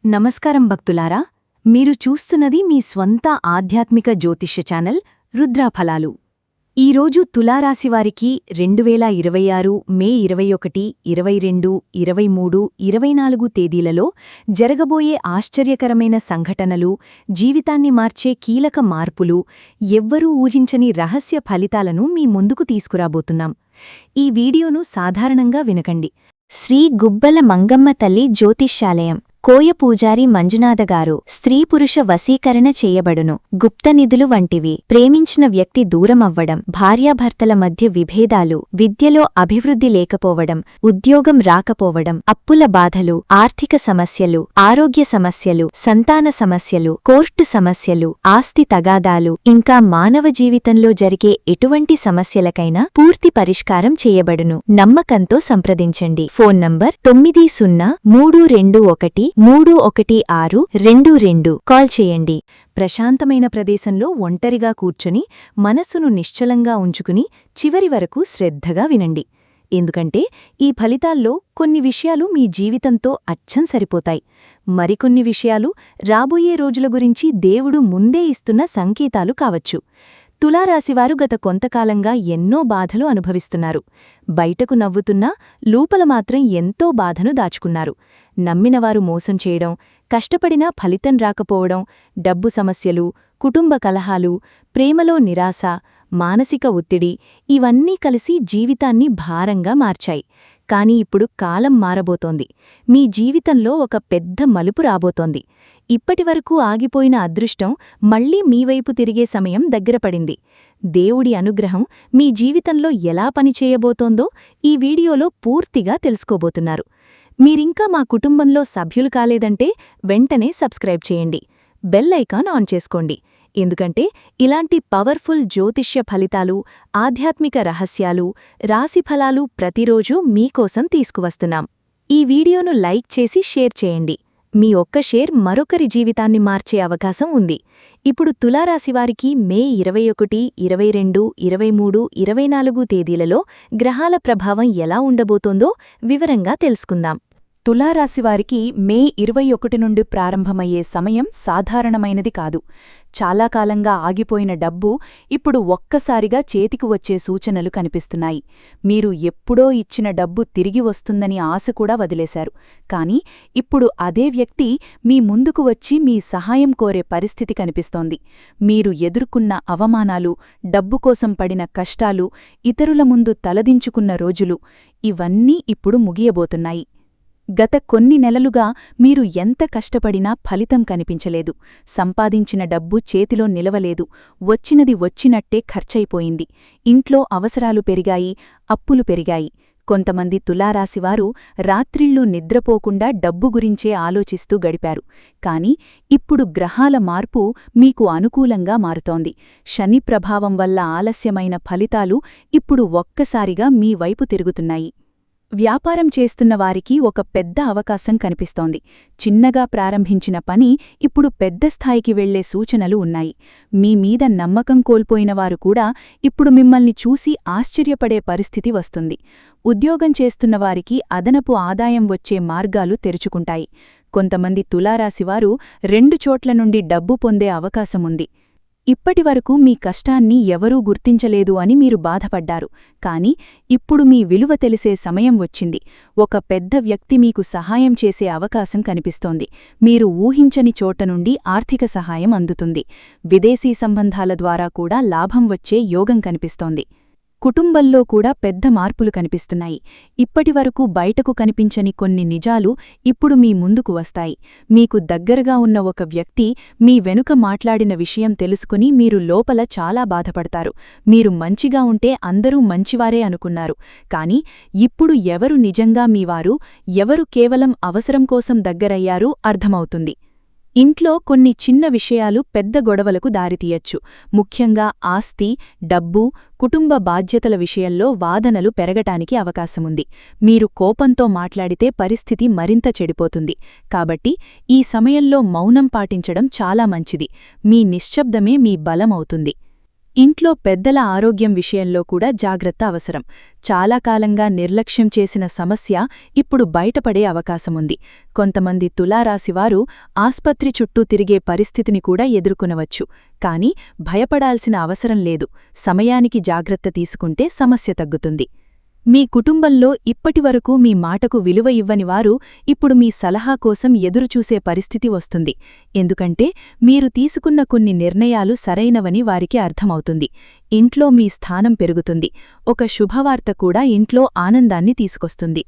నమస్కారం భక్తులారా, మీరు చూస్తున్నది మీ స్వంత ఆధ్యాత్మిక జ్యోతిష్య ఛానల్ రుద్రాఫలాలు. ఈరోజు తులారాశివారికి 2026 మే 21, 22, 23, 24 తేదీలలో జరగబోయే ఆశ్చర్యకరమైన సంఘటనలు, జీవితాన్ని మార్చే కీలక మార్పులు, ఎవ్వరూ ఊహించని రహస్య ఫలితాలను మీ ముందుకు తీసుకురాబోతున్నాం. ఈ వీడియోను సాధారణంగా వినకండి. శ్రీ గుబ్బల మంగమ్మ తల్లి జ్యోతిష్యాలయం, కోయ పూజారి మంజునాథగారు. స్త్రీ పురుష వశీకరణ చేయబడును. గుప్తనిధులు వంటివి. ప్రేమించిన వ్యక్తి దూరమవ్వడం, భార్యాభర్తల మధ్య విభేదాలు, విద్యలో అభివృద్ధి లేకపోవడం, ఉద్యోగం రాకపోవడం, అప్పుల బాధలు, ఆర్థిక సమస్యలు, ఆరోగ్య సమస్యలు, సంతాన సమస్యలు, కోర్టు సమస్యలు, ఆస్తి తగాదాలు, ఇంకా మానవ జీవితంలో జరిగే ఎటువంటి సమస్యలకైనా పూర్తి పరిష్కారం చేయబడును. నమ్మకంతో సంప్రదించండి. Phone number 9032131622. కాల్ చేయండి. ప్రశాంతమైన ప్రదేశంలో ఒంటరిగా కూర్చొని మనసును నిశ్చలంగా ఉంచుకుని చివరి వరకు శ్రద్ధగా వినండి. ఎందుకంటే ఈ ఫలితాల్లో కొన్ని విషయాలు మీ జీవితంతో అచ్చం సరిపోతాయి. మరికొన్ని విషయాలు రాబోయే రోజుల గురించి దేవుడు ముందే ఇస్తున్న సంకేతాలు కావచ్చు. తులారాశివారు గత కొంతకాలంగా ఎన్నో బాధలు అనుభవిస్తున్నారు. బయటకు నవ్వుతున్నా లోపల మాత్రం ఎంతో బాధను దాచుకున్నారు. నమ్మినవారు మోసం చేయడం, కష్టపడినా ఫలితం రాకపోవడం, డబ్బు సమస్యలు, కుటుంబ కలహాలు, ప్రేమలో నిరాశ, మానసిక ఒత్తిడి ఇవన్నీ కలిసి జీవితాన్ని భారంగా మార్చాయి. కాని ఇప్పుడు కాలం మారబోతోంది. మీ జీవితంలో ఒక పెద్ద మలుపు రాబోతోంది. ఇప్పటివరకు ఆగిపోయిన అదృష్టం మళ్లీ మీవైపు తిరిగే సమయం దగ్గరపడింది. దేవుడి అనుగ్రహం మీ జీవితంలో ఎలా పనిచేయబోతోందో ఈ వీడియోలో పూర్తిగా తెలుసుకోబోతున్నారు. మీరింకా మా కుటుంబంలో సభ్యులు కాలేదంటే వెంటనే సబ్స్క్రైబ్ చేయండి. బెల్ ఐకాన్ ఆన్ చేసుకోండి. ఎందుకంటే ఇలాంటి పవర్ఫుల్ జ్యోతిష్య ఫలితాలు, ఆధ్యాత్మిక రహస్యాలు, రాశిఫలాలు ప్రతిరోజూ మీకోసం తీసుకువస్తున్నాం. ఈ వీడియోను లైక్ చేసి షేర్ చేయండి. మీ ఒక్క షేర్ మరొకరి జీవితాన్ని మార్చే అవకాశం ఉంది. ఇప్పుడు తులారాశివారికి మే 21, 22, 23, 24 తేదీలలో గ్రహాల ప్రభావం ఎలా ఉండబోతోందో వివరంగా తెలుసుకుందాం. తులారాశివారికి మే 21 నుండి ప్రారంభమయ్యే సమయం సాధారణమైనది కాదు. చాలా కాలంగా ఆగిపోయిన డబ్బు ఇప్పుడు ఒక్కసారిగా చేతికి వచ్చే సూచనలు కనిపిస్తున్నాయి. మీరు ఎప్పుడో ఇచ్చిన డబ్బు తిరిగి వస్తుందని ఆశ కూడా వదిలేశారు. కానీ ఇప్పుడు అదే వ్యక్తి మీ ముందుకు వచ్చి మీ సహాయం కోరే పరిస్థితి కనిపిస్తోంది. మీరు ఎదుర్కొన్న అవమానాలు, డబ్బు కోసం పడిన కష్టాలు, ఇతరుల ముందు తలదించుకున్న రోజులు ఇవన్నీ ఇప్పుడు ముగియబోతున్నాయి. గత కొన్ని నెలలుగా మీరు ఎంత కష్టపడినా ఫలితం కనిపించలేదు. సంపాదించిన డబ్బు చేతిలో నిలవలేదు. వచ్చినది వచ్చినట్టే ఖర్చయిపోయింది. ఇంట్లో అవసరాలు పెరిగాయి, అప్పులు పెరిగాయి. కొంతమంది తులారాశివారు రాత్రిళ్లు నిద్రపోకుండా డబ్బు గురించే ఆలోచిస్తూ గడిపారు. కాని ఇప్పుడు గ్రహాల మార్పు మీకు అనుకూలంగా మారుతోంది. శని ప్రభావం వల్ల ఆలస్యమైన ఫలితాలు ఇప్పుడు ఒక్కసారిగా మీ వైపు తిరుగుతున్నాయి. వ్యాపారం చేస్తున్న వారికి ఒక పెద్ద అవకాశం కనిపిస్తోంది. చిన్నగా ప్రారంభించిన పని ఇప్పుడు పెద్ద స్థాయికి వెళ్లే సూచనలు ఉన్నాయి. మీ మీద నమ్మకం కోల్పోయినవారు కూడా ఇప్పుడు మిమ్మల్ని చూసి ఆశ్చర్యపడే పరిస్థితి వస్తుంది. ఉద్యోగం చేస్తున్నవారికి అదనపు ఆదాయం వచ్చే మార్గాలు తెరుచుకుంటాయి. కొంతమంది తులారాశివారు 2 చోట్ల నుండి డబ్బు పొందే అవకాశముంది. ఇప్పటివరకు మీ కష్టాన్ని ఎవరూ గుర్తించలేదు అని మీరు బాధపడ్డారు. కాని ఇప్పుడు మీ విలువ తెలిసే సమయం వచ్చింది. ఒక పెద్ద వ్యక్తి మీకు సహాయం చేసే అవకాశం కనిపిస్తోంది. మీరు ఊహించని చోట నుండి ఆర్థిక సహాయం అందుతుంది. విదేశీ సంబంధాల ద్వారా కూడా లాభం వచ్చే యోగం కనిపిస్తోంది. కుటుంబంలో కూడా పెద్ద మార్పులు కనిపిస్తున్నాయి. ఇప్పటివరకు బయటకు కనిపించని కొన్ని నిజాలు ఇప్పుడు మీ ముందుకు వస్తాయి. మీకు దగ్గరగా ఉన్న ఒక వ్యక్తి మీ వెనుక మాట్లాడిన విషయం తెలుసుకుని మీరు లోపల చాలా బాధపడతారు. మీరు మంచిగా ఉంటే అందరూ మంచివారే అనుకున్నారు. కాని ఇప్పుడు ఎవరు నిజంగా మీవారు, ఎవరు కేవలం అవసరం కోసం దగ్గరయ్యారూ అర్థమవుతుంది. ఇంట్లో కొన్ని చిన్న విషయాలు పెద్ద గొడవలకు దారితీయచ్చు. ముఖ్యంగా ఆస్తి, డబ్బు, కుటుంబ బాధ్యతల విషయంలో వాదనలు పెరగటానికి అవకాశముంది. మీరు కోపంతో మాట్లాడితే పరిస్థితి మరింత చెడిపోతుంది. కాబట్టి ఈ సమయంలో మౌనం పాటించడం చాలా మంచిది. మీ నిశ్శబ్దమే మీ బలమవుతుంది. ఇంట్లో పెద్దల ఆరోగ్యం విషయంలో కూడా జాగ్రత్త అవసరం. చాలా కాలంగా నిర్లక్ష్యం చేసిన సమస్య ఇప్పుడు బయటపడే అవకాశముంది. కొంతమంది తులారాశివారు ఆస్పత్రి చుట్టూ తిరిగే పరిస్థితిని కూడా ఎదుర్కొనవచ్చు. కానీ భయపడాల్సిన అవసరం లేదు. సమయానికి జాగ్రత్త తీసుకుంటే సమస్య తగ్గుతుంది. మీ కుటుంబంలో ఇప్పటివరకు మీ మాటకు విలువ ఇవ్వనివారు ఇప్పుడు మీ సలహా కోసం ఎదురుచూసే పరిస్థితి వస్తుంది. ఎందుకంటే మీరు తీసుకున్న కొన్ని నిర్ణయాలు సరైనవని వారికి అర్థమవుతుంది. ఇంట్లో మీ స్థానం పెరుగుతుంది. ఒక శుభవార్త కూడా ఇంట్లో ఆనందాన్ని తీసుకొస్తుంది.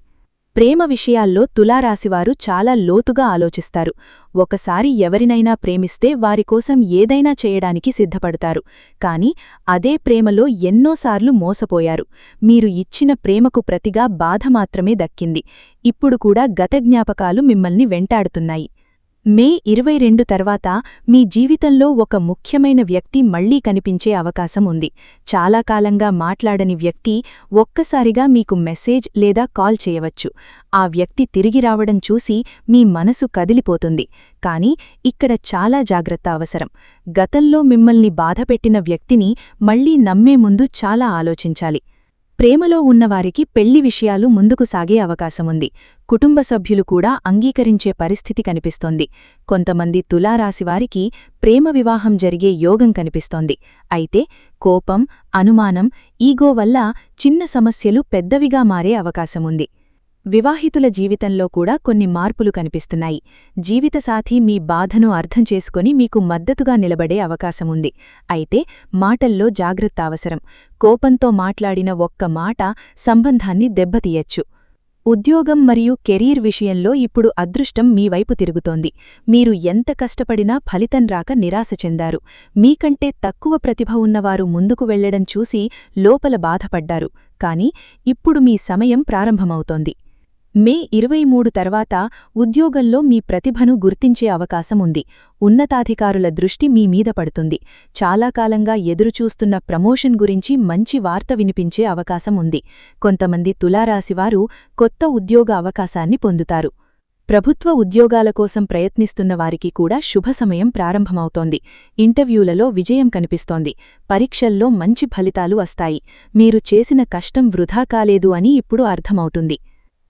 ప్రేమ విషయాల్లో తులారాశివారు చాలా లోతుగా ఆలోచిస్తారు. ఒకసారి ఎవరినైనా ప్రేమిస్తే వారికోసం ఏదైనా చేయడానికి సిద్ధపడతారు. కాని అదే ప్రేమలో ఎన్నోసార్లు మోసపోయారు. మీరు ఇచ్చిన ప్రేమకు ప్రతిగా బాధ మాత్రమే దక్కింది. ఇప్పుడు కూడా గత జ్ఞాపకాలు మిమ్మల్ని వెంటాడుతున్నాయి. మే 22 తర్వాత మీ జీవితంలో ఒక ముఖ్యమైన వ్యక్తి మళ్లీ కనిపించే అవకాశం ఉంది. చాలా కాలంగా మాట్లాడని వ్యక్తి ఒక్కసారిగా మీకు మెసేజ్ లేదా కాల్ చేయవచ్చు. ఆ వ్యక్తి తిరిగి రావడం చూసి మీ మనసు కదిలిపోతుంది. కానీ ఇక్కడ చాలా జాగ్రత్త అవసరం. గతంలో మిమ్మల్ని బాధపెట్టిన వ్యక్తిని మళ్లీ నమ్మే ముందు చాలా ఆలోచించాలి. ప్రేమలో ఉన్నవారికి పెళ్లి విషయాలు ముందుకు సాగే అవకాశముంది. కుటుంబ సభ్యులు కూడా అంగీకరించే పరిస్థితి కనిపిస్తోంది. కొంతమంది తులారాశివారికి ప్రేమ వివాహం జరిగే యోగం కనిపిస్తోంది. అయితే కోపం, అనుమానం, ఈగో వల్ల చిన్న సమస్యలు పెద్దవిగా మారే అవకాశముంది. వివాహితుల జీవితంలో కూడా కొన్ని మార్పులు కనిపిస్తున్నాయి. జీవితసాథీ మీ బాధను అర్థం చేసుకొని మీకు మద్దతుగా నిలబడే అవకాశముంది. అయితే మాటల్లో జాగ్రత్త అవసరం. కోపంతో మాట్లాడిన ఒక్క మాట సంబంధాన్ని దెబ్బతీయచ్చు. ఉద్యోగం మరియు కెరీర్ విషయంలో ఇప్పుడు అదృష్టం మీ వైపు తిరుగుతోంది. మీరు ఎంత కష్టపడినా ఫలితం రాక నిరాశ చెందారు. మీకంటే తక్కువ ప్రతిభ ఉన్నవారు ముందుకు వెళ్లడం చూసి లోపల బాధపడ్డారు. కాని ఇప్పుడు మీ సమయం ప్రారంభమవుతోంది. మే 23 తర్వాత ఉద్యోగంలో మీ ప్రతిభను గుర్తించే అవకాశముంది. ఉన్నతాధికారుల దృష్టి మీ మీద పడుతుంది. చాలా కాలంగా ఎదురుచూస్తున్న ప్రమోషన్ గురించి మంచి వార్త వినిపించే అవకాశం ఉంది. కొంతమంది తులారాశివారు కొత్త ఉద్యోగ అవకాశాన్ని పొందుతారు. ప్రభుత్వ ఉద్యోగాల కోసం ప్రయత్నిస్తున్న వారికి కూడా శుభ సమయం ప్రారంభమవుతోంది. ఇంటర్వ్యూలలో విజయం కనిపిస్తోంది. పరీక్షల్లో మంచి ఫలితాలు వస్తాయి. మీరు చేసిన కష్టం వృధా కాలేదు అని ఇప్పుడు అర్థమవుతుంది.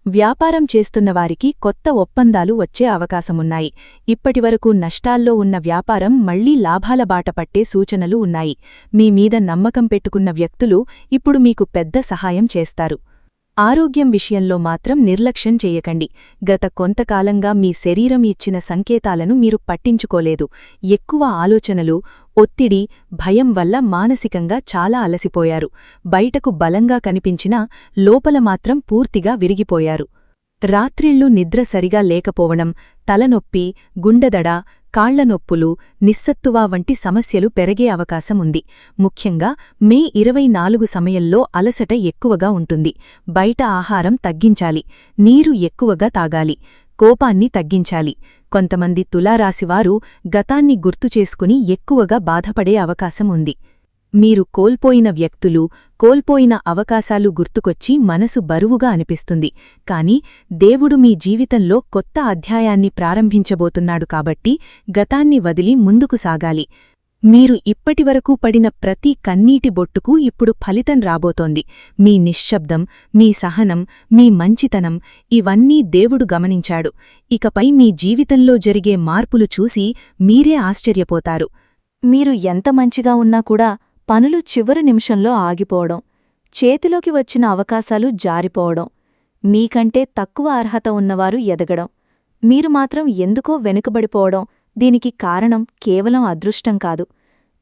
వ్యాపారం చేస్తున్నవారికి కొత్త ఒప్పందాలు వచ్చే అవకాశమున్నాయి. ఇప్పటివరకు నష్టాల్లో ఉన్న వ్యాపారం మళ్లీ లాభాల బాట పట్టే సూచనలు ఉన్నాయి. మీ మీద నమ్మకం పెట్టుకున్న వ్యక్తులు ఇప్పుడు మీకు పెద్ద సహాయం చేస్తారు. ఆరోగ్యం విషయంలో మాత్రం నిర్లక్ష్యం చేయకండి. గత కొంతకాలంగా మీ శరీరం ఇచ్చిన సంకేతాలను మీరు పట్టించుకోలేదు. ఎక్కువ ఆలోచనలు, ఒత్తిడి, భయం వల్ల మానసికంగా చాలా అలసిపోయారు. బయటకు బలంగా కనిపించినా లోపల మాత్రం పూర్తిగా విరిగిపోయారు. రాత్రిళ్లు నిద్ర సరిగా లేకపోవడం, తలనొప్పి, గుండెదడ, కాళ్లనొప్పులు, నిస్సత్తువ వంటి సమస్యలు పెరిగే అవకాశముంది. ముఖ్యంగా మే 24 సమయంలో అలసట ఎక్కువగా ఉంటుంది. బయట ఆహారం తగ్గించాలి. నీరు ఎక్కువగా తాగాలి. కోపాన్ని తగ్గించాలి. కొంతమంది తులారాశివారు గతాన్ని గుర్తుచేసుకుని ఎక్కువగా బాధపడే అవకాశం ఉంది. మీరు కోల్పోయిన వ్యక్తులు, కోల్పోయిన అవకాశాలు గుర్తుకొచ్చి మనసు బరువుగా అనిపిస్తుంది. కాని దేవుడు మీ జీవితంలో కొత్త అధ్యాయాన్ని ప్రారంభించబోతున్నాడు కాబట్టి గతాన్ని వదిలి ముందుకు సాగాలి. మీరు ఇప్పటివరకు పడిన ప్రతి కన్నీటి బొట్టుకు ఇప్పుడు ఫలితం రాబోతోంది. మీ నిశ్శబ్దం, మీ సహనం, మీ మంచితనం ఇవన్నీ దేవుడు గమనించాడు. ఇకపై మీ జీవితంలో జరిగే మార్పులు చూసి మీరే ఆశ్చర్యపోతారు. మీరు ఎంత మంచిగా ఉన్నా కూడా పనులు చివరి నిమిషంలో ఆగిపోవడం, చేతిలోకి వచ్చిన అవకాశాలు జారిపోవడం, మీకంటే తక్కువ అర్హత ఉన్నవారు ఎదగడం, మీరు మాత్రం ఎందుకో వెనుకబడిపోవడం, దీనికి కారణం కేవలం అదృష్టం కాదు.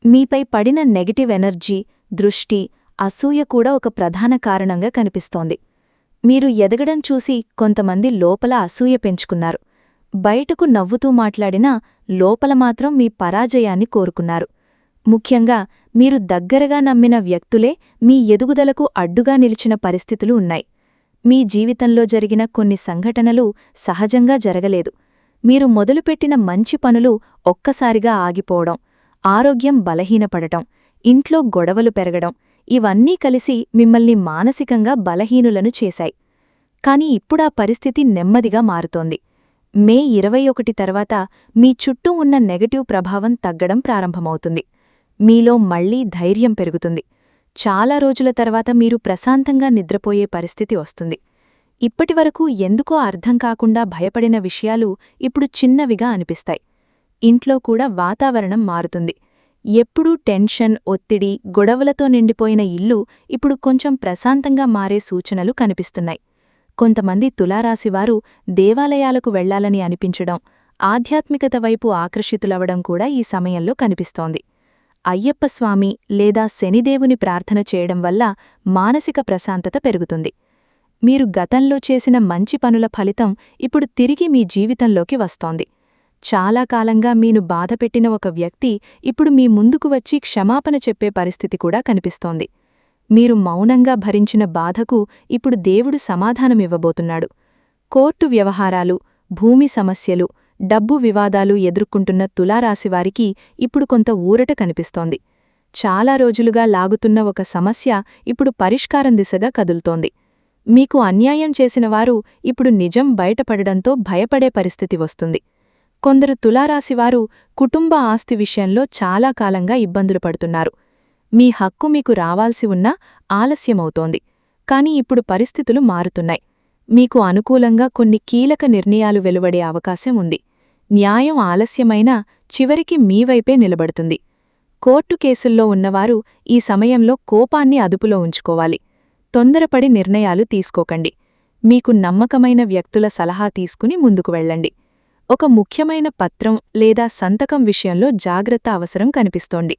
మీపై పడిన నెగటివ్ ఎనర్జీ, దృష్టి, అసూయ కూడా ఒక ప్రధాన కారణంగా కనిపిస్తోంది. మీరు ఎదగడం చూసి కొంతమంది లోపల అసూయ పెంచుకున్నారు. బయటకు నవ్వుతూ మాట్లాడినా లోపల మాత్రం మీ పరాజయాన్ని కోరుకున్నారు. ముఖ్యంగా మీరు దగ్గరగా నమ్మిన వ్యక్తులే మీ ఎదుగుదలకు అడ్డుగా నిలిచిన పరిస్థితులు ఉన్నాయి. మీ జీవితంలో జరిగిన కొన్ని సంఘటనలు సహజంగా జరగలేదు. మీరు మొదలుపెట్టిన మంచి పనులు ఒక్కసారిగా ఆగిపోవడం, ఆరోగ్యం బలహీనపడటం, ఇంట్లో గొడవలు పెరగడం ఇవన్నీ కలిసి మిమ్మల్ని మానసికంగా బలహీనులను చేశాయి. కాని ఇప్పుడా పరిస్థితి నెమ్మదిగా మారుతోంది. మే 21 తర్వాత మీ చుట్టూ ఉన్న నెగటివ్ ప్రభావం తగ్గడం ప్రారంభమవుతుంది. మీలో మళ్లీ ధైర్యం పెరుగుతుంది. చాలా రోజుల తర్వాత మీరు ప్రశాంతంగా నిద్రపోయే పరిస్థితి వస్తుంది. ఇప్పటివరకు ఎందుకో అర్థం కాకుండా భయపడిన విషయాలు ఇప్పుడు చిన్నవిగా అనిపిస్తాయి. ఇంట్లో కూడా వాతావరణం మారుతుంది. ఎప్పుడూ టెన్షన్, ఒత్తిడి, గొడవలతో నిండిపోయిన ఇల్లు ఇప్పుడు కొంచెం ప్రశాంతంగా మారే సూచనలు కనిపిస్తున్నాయి. కొంతమంది తులారాశివారు దేవాలయాలకు వెళ్లాలని అనిపించడం, ఆధ్యాత్మికత వైపు ఆకర్షితులవడం కూడా ఈ సమయంలో కనిపిస్తోంది. అయ్యప్పస్వామి లేదా శనిదేవుని ప్రార్థన చేయడం వల్ల మానసిక ప్రశాంతత పెరుగుతుంది. మీరు గతంలో చేసిన మంచి పనుల ఫలితం ఇప్పుడు తిరిగి మీ జీవితంలోకి వస్తోంది. చాలా కాలంగా మీను బాధపెట్టిన ఒక వ్యక్తి ఇప్పుడు మీ ముందుకు వచ్చి క్షమాపణ చెప్పే పరిస్థితి కూడా కనిపిస్తోంది. మీరు మౌనంగా భరించిన బాధకు ఇప్పుడు దేవుడు సమాధానమివ్వబోతున్నాడు. కోర్టు వ్యవహారాలు, భూమి సమస్యలు, డబ్బు వివాదాలు ఎదుర్కొంటున్న తులారాశివారికి ఇప్పుడు కొంత ఊరట కనిపిస్తోంది. చాలా రోజులుగా లాగుతున్న ఒక సమస్య ఇప్పుడు పరిష్కారం దిశగా కదులుతోంది. మీకు అన్యాయం చేసినవారు ఇప్పుడు నిజం బయటపడడంతో భయపడే పరిస్థితి వస్తుంది. కొందరు తులారాశివారు కుటుంబ ఆస్తి విషయంలో చాలా కాలంగా ఇబ్బందులు పడుతున్నారు. మీ హక్కు మీకు రావాల్సి ఉన్నా ఆలస్యమవుతోంది. కాని ఇప్పుడు పరిస్థితులు మారుతున్నాయి. మీకు అనుకూలంగా కొన్ని కీలక నిర్ణయాలు వెలువడే అవకాశం ఉంది. న్యాయం ఆలస్యమైనా చివరికి మీవైపే నిలబడుతుంది. కోర్టు కేసుల్లో ఉన్నవారు ఈ సమయంలో కోపాన్ని అదుపులో ఉంచుకోవాలి. తొందరపడి నిర్ణయాలు తీసుకోకండి. మీకు నమ్మకమైన వ్యక్తుల సలహా తీసుకుని ముందుకు వెళ్ళండి. ఒక ముఖ్యమైన పత్రం లేదా సంతకం విషయంలో జాగ్రత్త అవసరం కనిపిస్తోంది.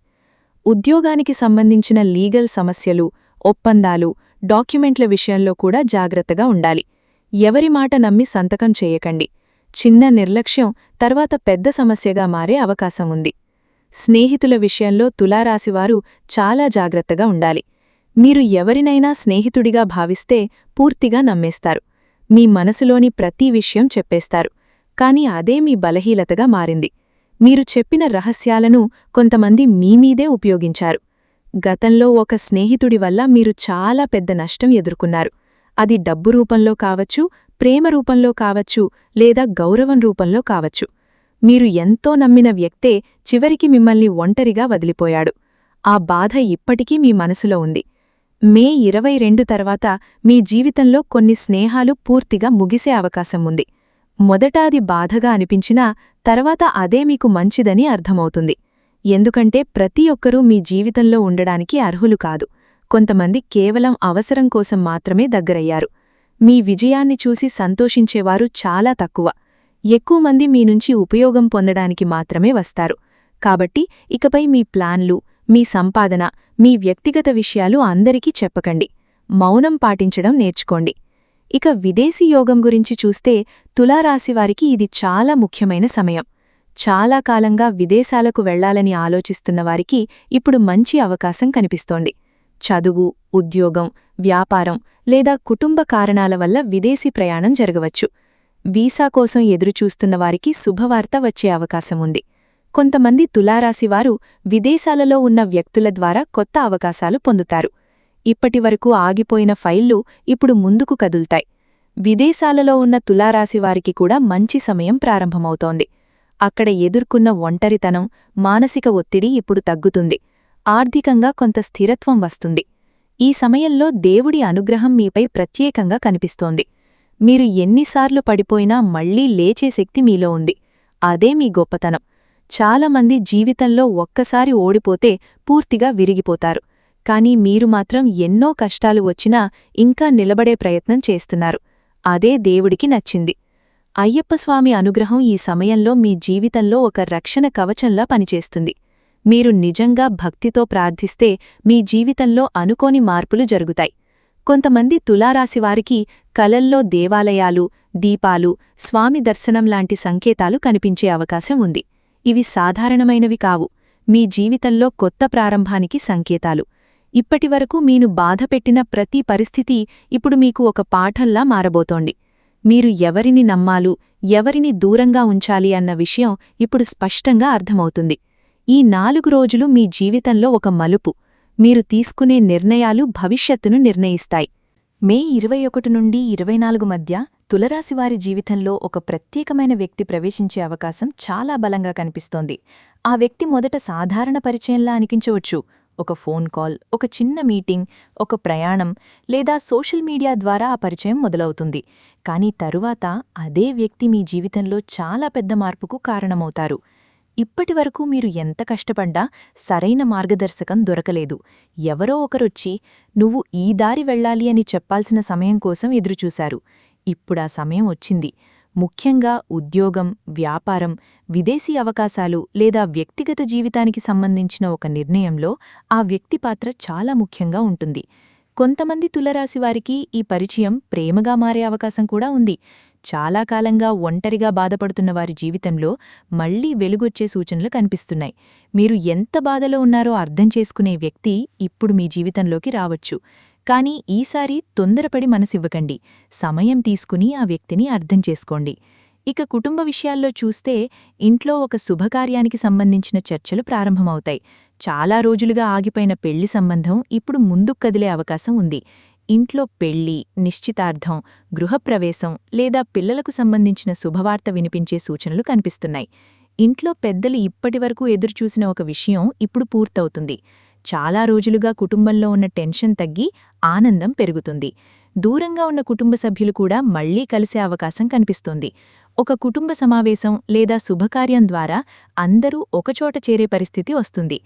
ఉద్యోగానికి సంబంధించిన లీగల్ సమస్యలు, ఒప్పందాలు, డాక్యుమెంట్ల విషయంలో కూడా జాగ్రత్తగా ఉండాలి. ఎవరి మాట నమ్మి సంతకం చేయకండి. చిన్న నిర్లక్ష్యం తర్వాత పెద్ద సమస్యగా మారే అవకాశం ఉంది. స్నేహితుల విషయంలో తులారాశివారు చాలా జాగ్రత్తగా ఉండాలి. మీరు ఎవరినైనా స్నేహితుడిగా భావిస్తే పూర్తిగా నమ్మేస్తారు. మీ మనసులోని ప్రతి విషయం చెప్పేస్తారు. కాని అదే మీ బలహీనతగా మారింది. మీరు చెప్పిన రహస్యాలను కొంతమంది మీమీదే ఉపయోగించారు. గతంలో ఒక స్నేహితుడి వల్ల మీరు చాలా పెద్ద నష్టం ఎదుర్కొన్నారు. అది డబ్బు రూపంలో కావచ్చు, ప్రేమ రూపంలో కావచ్చు, లేదా గౌరవం రూపంలో కావచ్చు. మీరు ఎంతో నమ్మిన వ్యక్తే చివరికి మిమ్మల్ని ఒంటరిగా వదిలిపోయాడు. ఆ బాధ ఇప్పటికీ మీ మనసులో ఉంది. మే 22 తర్వాత మీ జీవితంలో కొన్ని స్నేహాలు పూర్తిగా ముగిసే అవకాశం ఉంది. మొదట అది బాధగా అనిపించినా తర్వాత అదే మీకు మంచిదని అర్థమవుతుంది. ఎందుకంటే ప్రతి ఒక్కరూ మీ జీవితంలో ఉండడానికి అర్హులు కాదు. కొంతమంది కేవలం అవసరం కోసం మాత్రమే దగ్గరయ్యారు. మీ విజయాన్ని చూసి సంతోషించేవారు చాలా తక్కువ. ఎక్కువ మంది మీ నుంచి ఉపయోగం పొందడానికి మాత్రమే వస్తారు. కాబట్టి ఇకపై మీ ప్లాన్లు, మీ సంపాదన, మీ వ్యక్తిగత విషయాలు అందరికీ చెప్పకండి. మౌనం పాటించడం నేర్చుకోండి. ఇక విదేశీ యోగం గురించి చూస్తే తులారాశివారికి ఇది చాలా ముఖ్యమైన సమయం. చాలా కాలంగా విదేశాలకు వెళ్లాలని ఆలోచిస్తున్నవారికి ఇప్పుడు మంచి అవకాశం కనిపిస్తోంది. చదువు, ఉద్యోగం, వ్యాపారం లేదా కుటుంబ కారణాల వల్ల విదేశీ ప్రయాణం జరగవచ్చు. వీసా కోసం ఎదురుచూస్తున్నవారికి శుభవార్త వచ్చే అవకాశం ఉంది. కొంతమంది తులారాశివారు విదేశాలలో ఉన్న వ్యక్తుల ద్వారా కొత్త అవకాశాలు పొందుతారు. ఇప్పటివరకు ఆగిపోయిన ఫైళ్లు ఇప్పుడు ముందుకు కదుల్తాయి. విదేశాలలో ఉన్న తులారాశివారికి కూడా మంచి సమయం ప్రారంభమవుతోంది. అక్కడ ఎదుర్కొన్న ఒంటరితనం, మానసిక ఒత్తిడి ఇప్పుడు తగ్గుతుంది. ఆర్థికంగా కొంత స్థిరత్వం వస్తుంది. ఈ సమయంలో దేవుడి అనుగ్రహం మీపై ప్రత్యేకంగా కనిపిస్తోంది. మీరు ఎన్నిసార్లు పడిపోయినా మళ్లీ లేచే శక్తి మీలో ఉంది. అదే మీ గొప్పతనం. చాలామంది జీవితంలో ఒక్కసారి ఓడిపోతే పూర్తిగా విరిగిపోతారు. కానీ మీరు మాత్రం ఎన్నో కష్టాలు వచ్చినా ఇంకా నిలబడే ప్రయత్నం చేస్తున్నారు. అదే దేవుడికి నచ్చింది. అయ్యప్పస్వామి అనుగ్రహం ఈ సమయంలో మీ జీవితంలో ఒక రక్షణ కవచంలా పనిచేస్తుంది. మీరు నిజంగా భక్తితో ప్రార్థిస్తే మీ జీవితంలో అనుకోని మార్పులు జరుగుతాయి. కొంతమంది తులారాశివారికి కలల్లో దేవాలయాలు, దీపాలు, స్వామి దర్శనం లాంటి సంకేతాలు కనిపించే అవకాశం ఉంది. ఇవి సాధారణమైనవి కావు. మీ జీవితంలో కొత్త ప్రారంభానికి సంకేతాలు. ఇప్పటివరకు మీను బాధపెట్టిన ప్రతి పరిస్థితి ఇప్పుడు మీకు ఒక పాఠంలా మారబోతోంది. మీరు ఎవరిని నమ్మాలు, ఎవరిని దూరంగా ఉంచాలి అన్న విషయం ఇప్పుడు స్పష్టంగా అర్థమవుతుంది. ఈ 4 రోజులు మీ జీవితంలో ఒక మలుపు. మీరు తీసుకునే నిర్ణయాలు భవిష్యత్తును నిర్ణయిస్తాయి. మే 21 నుండి 24 మధ్య తులరాశివారి జీవితంలో ఒక ప్రత్యేకమైన వ్యక్తి ప్రవేశించే అవకాశం చాలా బలంగా కనిపిస్తోంది. ఆ వ్యక్తి మొదట సాధారణ పరిచయంలా అనిపించవచ్చు. ఒక ఫోన్ కాల్, ఒక చిన్న మీటింగ్, ఒక ప్రయాణం లేదా సోషల్ మీడియా ద్వారా ఆ పరిచయం మొదలవుతుంది. కానీ తరువాత అదే వ్యక్తి మీ జీవితంలో చాలా పెద్ద మార్పుకు కారణమవుతారు. ఇప్పటివరకు మీరు ఎంత కష్టపడ్డా సరైన మార్గదర్శకం దొరకలేదు. ఎవరో ఒకరొచ్చి నువ్వు ఈ దారి వెళ్ళాలి అని చెప్పాల్సిన సమయం కోసం ఎదురుచూశారు. ఇప్పుడా సమయం వచ్చింది. ముఖ్యంగా ఉద్యోగం, వ్యాపారం, విదేశీ అవకాశాలు లేదా వ్యక్తిగత జీవితానికి సంబంధించిన ఒక నిర్ణయంలో ఆ వ్యక్తి పాత్ర చాలా ముఖ్యంగా ఉంటుంది. కొంతమంది తులరాశివారికి ఈ పరిచయం ప్రేమగా మారే అవకాశం కూడా ఉంది. చాలా కాలంగా ఒంటరిగా బాధపడుతున్న వారి జీవితంలో మళ్లీ వెలుగొచ్చే సూచనలు కనిపిస్తున్నాయి. మీరు ఎంత బాధలో ఉన్నారో అర్థం చేసుకునే వ్యక్తి ఇప్పుడు మీ జీవితంలోకి రావచ్చు. కానీ ఈసారి తొందరపడి మనసివ్వకండి. సమయం తీసుకుని ఆ వ్యక్తిని అర్థం చేసుకోండి. ఇక కుటుంబ విషయాల్లో చూస్తే ఇంట్లో ఒక శుభకార్యానికి సంబంధించిన చర్చలు ప్రారంభమవుతాయి. చాలా రోజులుగా ఆగిపోయిన పెళ్లి సంబంధం ఇప్పుడు ముందుకు కదిలే అవకాశం ఉంది. ఇంట్లో పెళ్లి, నిశ్చితార్థం, గృహప్రవేశం లేదా పిల్లలకు సంబంధించిన శుభవార్త వినిపించే సూచనలు కనిపిస్తున్నాయి. ఇంట్లో పెద్దలు ఇప్పటివరకు ఎదురుచూసిన ఒక విషయం ఇప్పుడు పూర్తవుతుంది. చాలా రోజులుగా కుటుంబంలో ఉన్న టెన్షన్ తగ్గి ఆనందం పెరుగుతుంది. దూరంగా ఉన్న కుటుంబ సభ్యులు కూడా మళ్లీ కలిసే అవకాశం కనిపిస్తోంది. ఒక కుటుంబ సమావేశం లేదా శుభకార్యం ద్వారా అందరూ ఒకచోట చేరే పరిస్థితి వస్తుంది.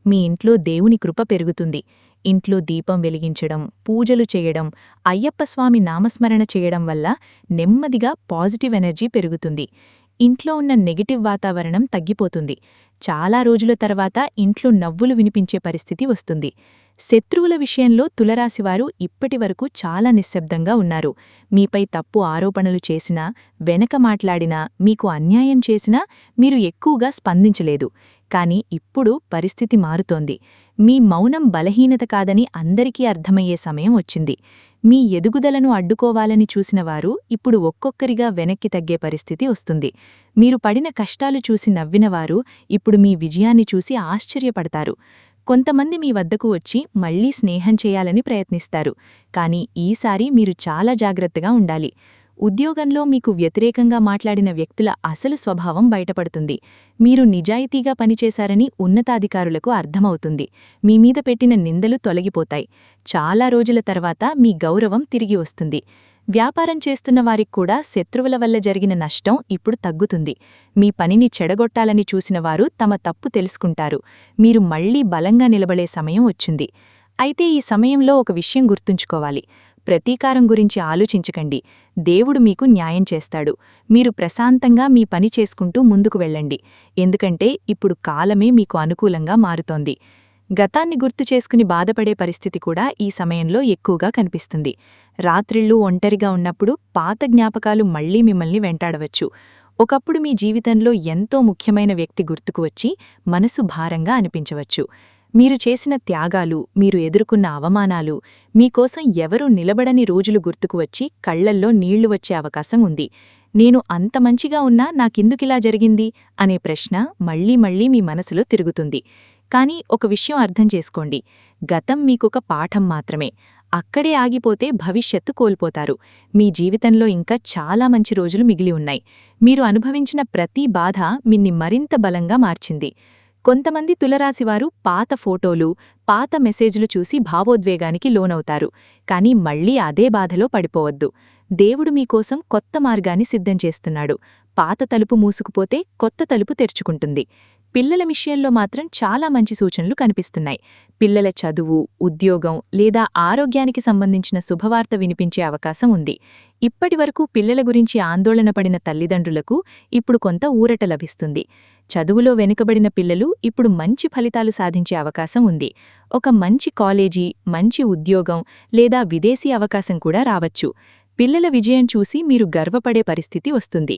మీ ఇంట్లో దేవుని కృప పెరుగుతుంది. ఇంట్లో దీపం వెలిగించడం, పూజలు చేయడం, అయ్యప్పస్వామి నామస్మరణ చేయడం వల్ల నెమ్మదిగా పాజిటివ్ ఎనర్జీ పెరుగుతుంది. ఇంట్లో ఉన్న నెగటివ్ వాతావరణం తగ్గిపోతుంది. చాలా రోజుల తర్వాత ఇంట్లో నవ్వులు వినిపించే పరిస్థితి వస్తుంది. శత్రువుల విషయంలో తులరాశివారు ఇప్పటివరకు చాలా నిశ్శబ్దంగా ఉన్నారు. మీపై తప్పు ఆరోపణలు చేసినా, వెనక మాట్లాడినా, మీకు అన్యాయం చేసినా మీరు ఎక్కువగా స్పందించలేదు. కానీ ఇప్పుడు పరిస్థితి మారుతోంది. మీ మౌనం బలహీనత కాదని అందరికీ అర్థమయ్యే సమయం వచ్చింది. మీ ఎదుగుదలను అడ్డుకోవాలని చూసినవారు ఇప్పుడు ఒక్కొక్కరిగా వెనక్కి తగ్గే పరిస్థితి వస్తుంది. మీరు పడిన కష్టాలు చూసి నవ్వినవారు ఇప్పుడు మీ విజయాన్ని చూసి ఆశ్చర్యపడతారు. కొంతమంది మీ వద్దకు వచ్చి మళ్లీ స్నేహం చేయాలని ప్రయత్నిస్తారు. కానీ ఈసారి మీరు చాలా జాగ్రత్తగా ఉండాలి. ఉద్యోగంలో మీకు వ్యతిరేకంగా మాట్లాడిన వ్యక్తుల అసలు స్వభావం బయటపడుతుంది. మీరు నిజాయితీగా పనిచేశారని ఉన్నతాధికారులకు అర్థమవుతుంది. మీమీద పెట్టిన నిందలు తొలగిపోతాయి. చాలా రోజుల తర్వాత మీ గౌరవం తిరిగి వస్తుంది. వ్యాపారం చేస్తున్న వారికి కూడా శత్రువుల వల్ల జరిగిన నష్టం ఇప్పుడు తగ్గుతుంది. మీ పనిని చెడగొట్టాలని చూసినవారు తమ తప్పు తెలుసుకుంటారు. మీరు మళ్లీ బలంగా నిలబడే సమయం వచ్చింది. అయితే ఈ సమయంలో ఒక విషయం గుర్తుంచుకోవాలి. ప్రతీకారం గురించి ఆలోచించకండి. దేవుడు మీకు న్యాయం చేస్తాడు. మీరు ప్రశాంతంగా మీ పని చేసుకుంటూ ముందుకు వెళ్ళండి. ఎందుకంటే ఇప్పుడు కాలమే మీకు అనుకూలంగా మారుతోంది. గతాన్ని గుర్తు చేసుకుని బాధపడే పరిస్థితి కూడా ఈ సమయంలో ఎక్కువగా కనిపిస్తుంది. రాత్రిళ్ళు ఒంటరిగా ఉన్నప్పుడు పాత జ్ఞాపకాలు మళ్లీ మిమ్మల్ని వెంటాడవచ్చు. ఒకప్పుడు మీ జీవితంలో ఎంతో ముఖ్యమైన వ్యక్తి గుర్తుకు వచ్చి మనసు భారంగా అనిపించవచ్చు. మీరు చేసిన త్యాగాలు, మీరు ఎదుర్కొన్న అవమానాలు, మీకోసం ఎవరూ నిలబడని రోజులు గుర్తుకు వచ్చి కళ్లల్లో నీళ్లు వచ్చే అవకాశం ఉంది. నేను అంత మంచిగా ఉన్నా నాకెందుకిలా జరిగింది అనే ప్రశ్న మళ్లీ మళ్లీ మీ మనసులో తిరుగుతుంది. కానీ ఒక విషయం అర్థం చేసుకోండి. గతం మీకొక పాఠం మాత్రమే. అక్కడే ఆగిపోతే భవిష్యత్తు కోల్పోతారు. మీ జీవితంలో ఇంకా చాలా మంచి రోజులు మిగిలి ఉన్నాయి. మీరు అనుభవించిన ప్రతి బాధ మిన్ని మరింత బలంగా మార్చింది. కొంతమంది తులరాశివారు పాత ఫోటోలు, పాత మెసేజ్లు చూసి భావోద్వేగానికి లోనవుతారు. కానీ మళ్లీ అదే బాధలో పడిపోవద్దు. దేవుడు మీకోసం కొత్త మార్గాన్ని సిద్ధం చేస్తున్నాడు. పాత తలుపు మూసుకుపోతే కొత్త తలుపు తెరుచుకుంటుంది. పిల్లల విషయంలో మాత్రం చాలా మంచి సూచనలు కనిపిస్తున్నాయి. పిల్లల చదువు, ఉద్యోగం లేదా ఆరోగ్యానికి సంబంధించిన శుభవార్త వినిపించే అవకాశం ఉంది. ఇప్పటివరకు పిల్లల గురించి ఆందోళన పడిన తల్లిదండ్రులకు ఇప్పుడు కొంత ఊరట లభిస్తుంది. చదువులో వెనుకబడిన పిల్లలు ఇప్పుడు మంచి ఫలితాలు సాధించే అవకాశం ఉంది. ఒక మంచి కాలేజీ, మంచి ఉద్యోగం లేదా విదేశీ అవకాశం కూడా రావచ్చు. పిల్లల విజయం చూసి మీరు గర్వపడే పరిస్థితి వస్తుంది.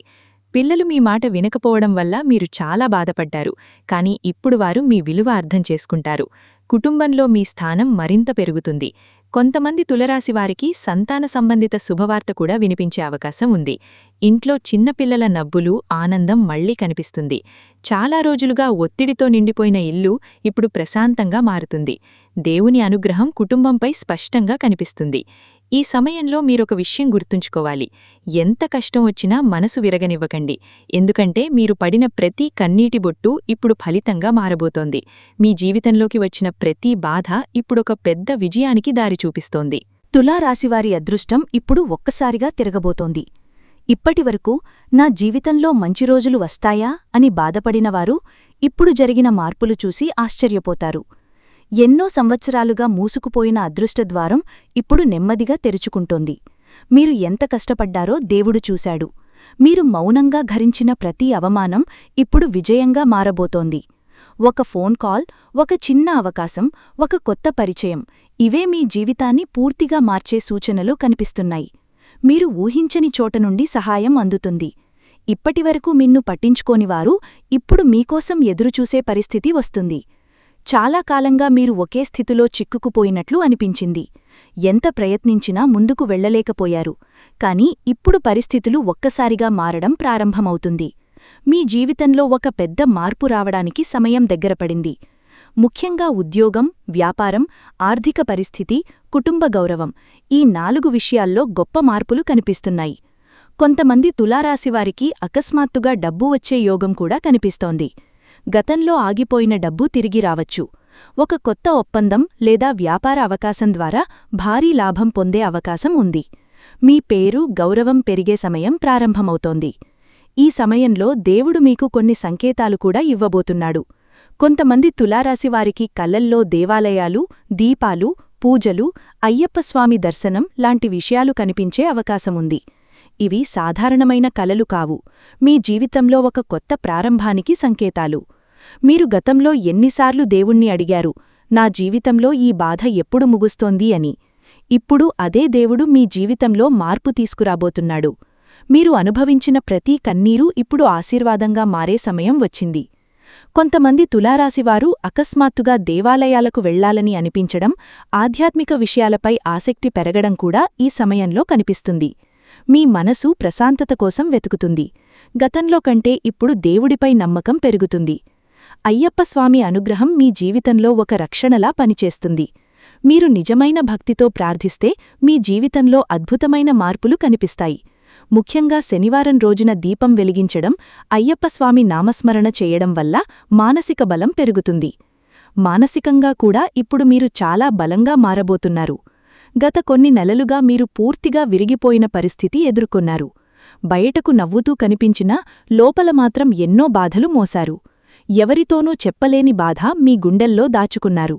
పిల్లలు మీ మాట వినకపోవడం వల్ల మీరు చాలా బాధపడ్డారు. కానీ ఇప్పుడు వారు మీ విలువ అర్థం చేసుకుంటారు. కుటుంబంలో మీ స్థానం మరింత పెరుగుతుంది. కొంతమంది తులరాశివారికి సంతాన సంబంధిత శుభవార్త కూడా వినిపించే అవకాశం ఉంది. ఇంట్లో చిన్నపిల్లల నవ్వులు, ఆనందం మళ్లీ కనిపిస్తుంది. చాలా రోజులుగా ఒత్తిడితో నిండిపోయిన ఇల్లు ఇప్పుడు ప్రశాంతంగా మారుతుంది. దేవుని అనుగ్రహం కుటుంబంపై స్పష్టంగా కనిపిస్తుంది. ఈ సమయంలో మీరొక విషయం గుర్తుంచుకోవాలి. ఎంత కష్టం వచ్చినా మనసు విరగనివ్వకండి. ఎందుకంటే మీరు పడిన ప్రతి కన్నీటి బొట్టు ఇప్పుడు ఫలితంగా మారబోతోంది. మీ జీవితంలోకి వచ్చిన ప్రతి బాధ ఇప్పుడొక పెద్ద విజయానికి దారి చూపిస్తోంది. తులారాశివారి అదృష్టం ఇప్పుడు ఒక్కసారిగా తిరగబోతోంది. ఇప్పటివరకు నా జీవితంలో మంచి రోజులు వస్తాయా అని బాధపడినవారు ఇప్పుడు జరిగిన మార్పులు చూసి ఆశ్చర్యపోతారు. ఎన్నో సంవత్సరాలుగా మూసుకుపోయిన అదృష్టద్వారం ఇప్పుడు నెమ్మదిగా తెరుచుకుంటోంది. మీరు ఎంత కష్టపడ్డారో దేవుడు చూశాడు. మీరు మౌనంగా ఘరించిన ప్రతి అవమానం ఇప్పుడు విజయంగా మారబోతోంది. ఒక ఫోన్ కాల్, ఒక చిన్న అవకాశం, ఒక కొత్త పరిచయం, ఇవే మీ జీవితాన్ని పూర్తిగా మార్చే సూచనలు కనిపిస్తున్నాయి. మీరు ఊహించని చోట నుండి సహాయం అందుతుంది. ఇప్పటివరకు మిన్ను పట్టించుకోనివారు ఇప్పుడు మీకోసం ఎదురుచూసే పరిస్థితి వస్తుంది. చాలా కాలంగా మీరు ఒకే స్థితిలో చిక్కుకుపోయినట్లు అనిపించింది. ఎంత ప్రయత్నించినా ముందుకు వెళ్లలేకపోయారు. కాని ఇప్పుడు పరిస్థితులు ఒక్కసారిగా మారడం ప్రారంభమవుతుంది. మీ జీవితంలో ఒక పెద్ద మార్పు రావడానికి సమయం దగ్గరపడింది. ముఖ్యంగా ఉద్యోగం, వ్యాపారం, ఆర్థిక పరిస్థితి, కుటుంబ గౌరవం, ఈ 4 విషయాల్లో గొప్ప మార్పులు కనిపిస్తున్నాయి. కొంతమంది తులారాశివారికి అకస్మాత్తుగా డబ్బు వచ్చే యోగం కూడా కనిపిస్తోంది. గతంలో ఆగిపోయిన డబ్బు తిరిగి రావచ్చు. ఒక కొత్త ఒప్పందం లేదా వ్యాపార అవకాశం ద్వారా భారీ లాభం పొందే అవకాశం ఉంది. మీ పేరు, గౌరవం పెరిగే సమయం ప్రారంభమవుతోంది. ఈ సమయంలో దేవుడు మీకు కొన్ని సంకేతాలు కూడా ఇవ్వబోతున్నాడు. కొంతమంది తులారాశివారికి కలల్లో దేవాలయాలు, దీపాలు, పూజలు, అయ్యప్పస్వామి దర్శనం లాంటి విషయాలు కనిపించే అవకాశముంది. ఇవి సాధారణమైన కలలు కావు. మీ జీవితంలో ఒక కొత్త ప్రారంభానికి సంకేతాలు. మీరు గతంలో ఎన్నిసార్లు దేవుణ్ణి అడిగారు, నా జీవితంలో ఈ బాధ ఎప్పుడు ముగుస్తోంది అని. ఇప్పుడు అదే దేవుడు మీ జీవితంలో మార్పు తీసుకురాబోతున్నాడు. మీరు అనుభవించిన ప్రతి కన్నీరు ఇప్పుడు ఆశీర్వాదంగా మారే సమయం వచ్చింది. కొంతమంది తులారాశివారు అకస్మాత్తుగా దేవాలయాలకు వెళ్లాలని అనిపించడం, ఆధ్యాత్మిక విషయాలపై ఆసక్తి పెరగడం కూడా ఈ సమయంలో కనిపిస్తుంది. మీ మనసు ప్రశాంతత కోసం వెతుకుతుంది. గతంలో కంటే ఇప్పుడు దేవుడిపై నమ్మకం పెరుగుతుంది. అయ్యప్పస్వామి అనుగ్రహం మీ జీవితంలో ఒక రక్షణలా పనిచేస్తుంది. మీరు నిజమైన భక్తితో ప్రార్థిస్తే మీ జీవితంలో అద్భుతమైన మార్పులు కనిపిస్తాయి. ముఖ్యంగా శనివారం రోజున దీపం వెలిగించడం, అయ్యప్పస్వామి నామస్మరణ చేయడం వల్ల మానసిక బలం పెరుగుతుంది. మానసికంగా కూడా ఇప్పుడు మీరు చాలా బలంగా మారబోతున్నారు. గత కొన్ని నెలలుగా మీరు పూర్తిగా విరిగిపోయిన పరిస్థితి ఎదుర్కొన్నారు. బయటకు నవ్వుతూ కనిపించినా లోపల మాత్రం ఎన్నో బాధలు మోశారు. ఎవరితోనూ చెప్పలేని బాధ మీ గుండెల్లో దాచుకున్నారు.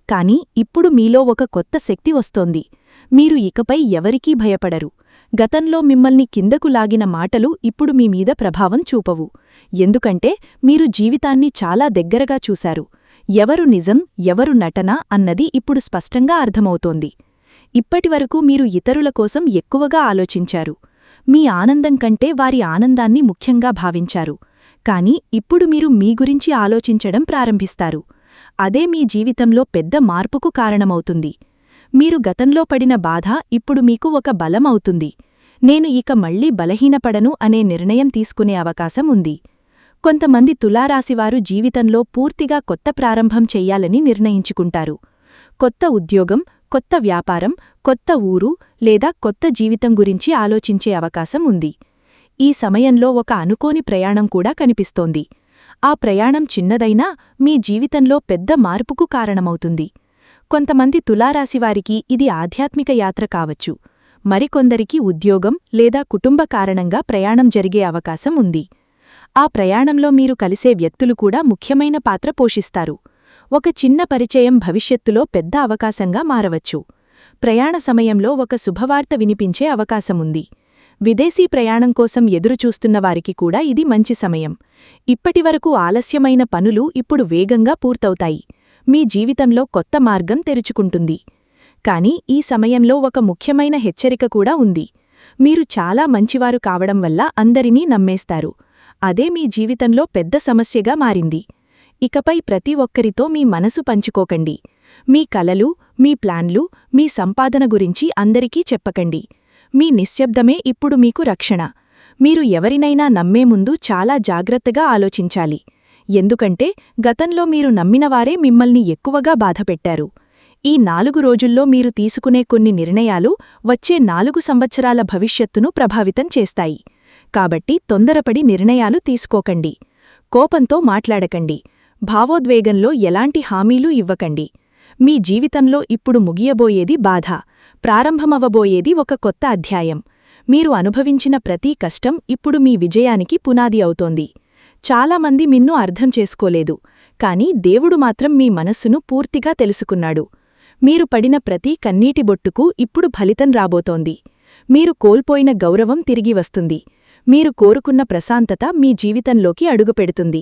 కాని ఇప్పుడు మీలో ఒక కొత్త శక్తి వస్తోంది. మీరు ఇకపై ఎవరికీ భయపడరు. గతంలో మిమ్మల్ని కిందకు లాగిన మాటలు ఇప్పుడు మీమీద ప్రభావం చూపవు. ఎందుకంటే మీరు జీవితాన్ని చాలా దగ్గరగా చూశారు. ఎవరు నిజం, ఎవరు నటన అన్నది ఇప్పుడు స్పష్టంగా అర్థమవుతోంది. ఇప్పటివరకు మీరు ఇతరుల కోసం ఎక్కువగా ఆలోచించారు. మీ ఆనందం కంటే వారి ఆనందాన్ని ముఖ్యంగా భావించారు. కాని ఇప్పుడు మీరు మీ గురించి ఆలోచించడం ప్రారంభిస్తారు. అదే మీ జీవితంలో పెద్ద మార్పుకు కారణమవుతుంది. మీరు గతంలో పడిన బాధ ఇప్పుడు మీకు ఒక బలం అవుతుంది. నేను ఇక మళ్లీ బలహీనపడను అనే నిర్ణయం తీసుకునే అవకాశం ఉంది. కొంతమంది తులారాశివారు జీవితంలో పూర్తిగా కొత్త ప్రారంభం చెయ్యాలని నిర్ణయించుకుంటారు. కొత్త ఉద్యోగం, కొత్త వ్యాపారం, కొత్త ఊరు లేదా కొత్త జీవితం గురించి ఆలోచించే అవకాశం ఉంది. ఈ సమయంలో ఒక అనుకోని ప్రయాణం కూడా కనిపిస్తోంది. ఆ ప్రయాణం చిన్నదైనా మీ జీవితంలో పెద్ద మార్పుకు కారణమవుతుంది. కొంతమంది తులారాశివారికి ఇది ఆధ్యాత్మిక యాత్ర కావచ్చు. మరికొందరికి ఉద్యోగం లేదా కుటుంబ కారణంగా ప్రయాణం జరిగే అవకాశం ఉంది. ఆ ప్రయాణంలో మీరు కలిసే వ్యక్తులు కూడా ముఖ్యమైన పాత్ర పోషిస్తారు. ఒక చిన్న పరిచయం భవిష్యత్తులో పెద్ద అవకాశంగా మారవచ్చు. ప్రయాణ సమయంలో ఒక శుభవార్త వినిపించే అవకాశముంది. విదేశీ ప్రయాణం కోసం ఎదురుచూస్తున్న వారికి కూడా ఇది మంచి సమయం. ఇప్పటివరకు ఆలస్యమైన పనులు ఇప్పుడు వేగంగా పూర్తవుతాయి. మీ జీవితంలో కొత్త మార్గం తెరుచుకుంటుంది. కాని ఈ సమయంలో ఒక ముఖ్యమైన హెచ్చరిక కూడా ఉంది. మీరు చాలా మంచివారు కావడం వల్ల అందరినీ నమ్మేస్తారు. అదే మీ జీవితంలో పెద్ద సమస్యగా మారింది. ఇకపై ప్రతి ఒక్కరితో మీ మనసు పంచుకోకండి. మీ కలలు, మీ ప్లాన్లు, మీ సంపాదన గురించి అందరికీ చెప్పకండి. మీ నిశ్శబ్దమే ఇప్పుడు మీకు రక్షణ. మీరు ఎవరినైనా నమ్మే ముందు చాలా జాగ్రత్తగా ఆలోచించాలి. ఎందుకంటే గతంలో మీరు నమ్మినవారే మిమ్మల్ని ఎక్కువగా బాధపెట్టారు. ఈ 4 రోజుల్లో మీరు తీసుకునే కొన్ని నిర్ణయాలు వచ్చే 4 సంవత్సరాల భవిష్యత్తును ప్రభావితం చేస్తాయి. కాబట్టి తొందరపడి నిర్ణయాలు తీసుకోకండి. కోపంతో మాట్లాడకండి. భావోద్వేగంలో ఎలాంటి హామీలు ఇవ్వకండి. మీ జీవితంలో ఇప్పుడు ముగియబోయేది బాధ, ప్రారంభమవబోయేది ఒక కొత్త అధ్యాయం. మీరు అనుభవించిన ప్రతి కష్టం ఇప్పుడు మీ విజయానికి పునాది అవుతోంది. చాలామంది మిన్ను అర్థం చేసుకోలేదు, కాని దేవుడు మాత్రం మీ మనస్సును పూర్తిగా తెలుసుకున్నాడు. మీరు పడిన ప్రతి కన్నీటి బొట్టుకు ఇప్పుడు ఫలితం రాబోతోంది. మీరు కోల్పోయిన గౌరవం తిరిగి వస్తుంది. మీరు కోరుకున్న ప్రశాంతత మీ జీవితంలోకి అడుగుపెడుతుంది.